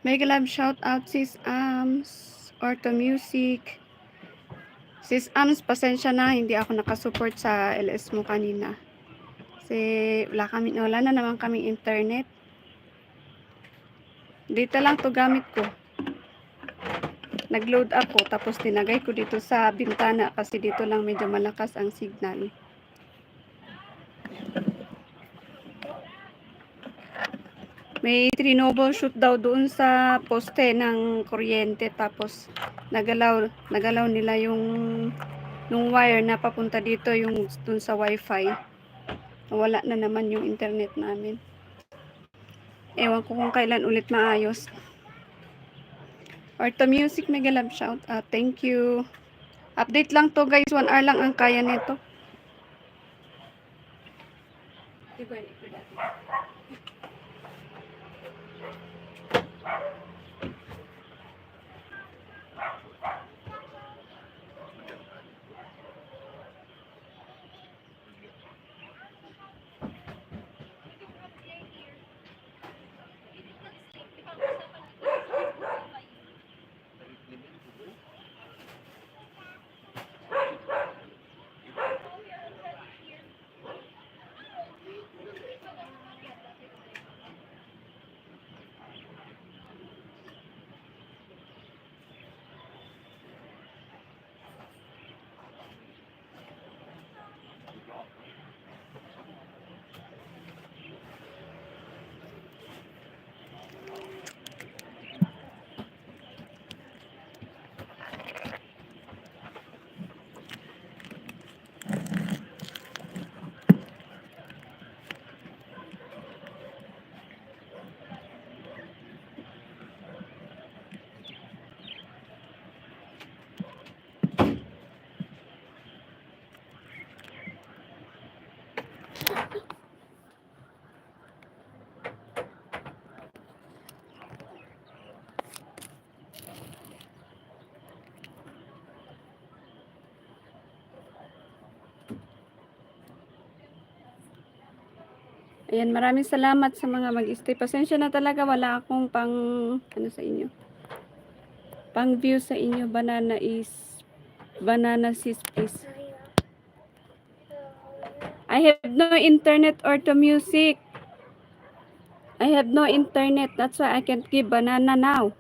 Mega love shout out Sis Ams, Orto Music. Sis Ams, pasensya na, hindi ako nakasupport sa LS mo kanina. Kasi wala na naman kaming internet. Dito lang to gamit ko. Nag-load ako, tapos tinagay ko dito sa bintana kasi dito lang medyo malakas ang signal. May troubleshoot daw doon sa poste ng kuryente, tapos nagalaw nila yung wire na papunta dito yung doon sa wifi. Wala na naman yung internet namin. Ewan ko kung kailan ulit maayos. Orto Music, mega love shout out. Thank you. Update lang to guys, 1 hour lang ang kaya nito. Ayan, maraming salamat sa mga mag-stay. Pasensya na talaga, wala akong pang sa inyo. Pang view sa inyo. Banana sis please. I have no internet or to music. I have no internet. That's why I can't give banana now.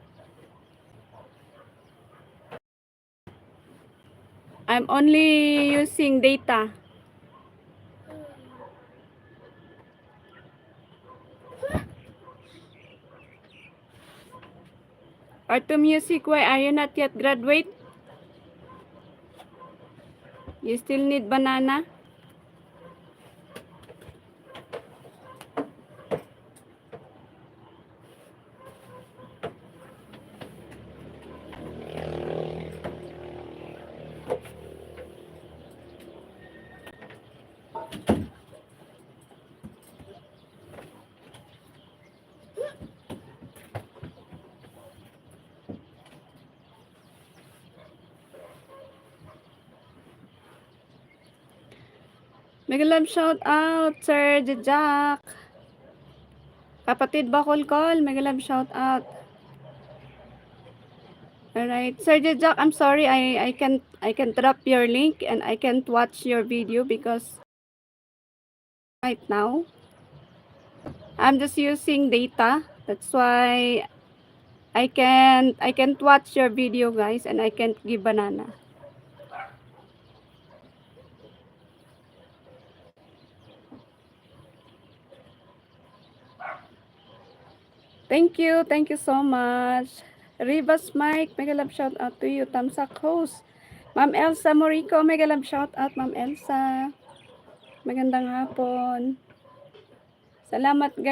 I'm only using data. Or to music, why are you not yet graduate? You still need banana? Mega love shout out, Sir Jack. Kapatid Bacolcol, mega love shout out. Alright, Sir Jack, I'm sorry, I can't drop your link and I can't watch your video because right now I'm just using data. That's why I can't watch your video, guys, and I can't give banana. Thank you so much. Rivas Mike, mega love shout out to you. Tamsak host. Ma'am Elsa Morico, mega love shout out, Ma'am Elsa. Magandang hapon. Salamat guys.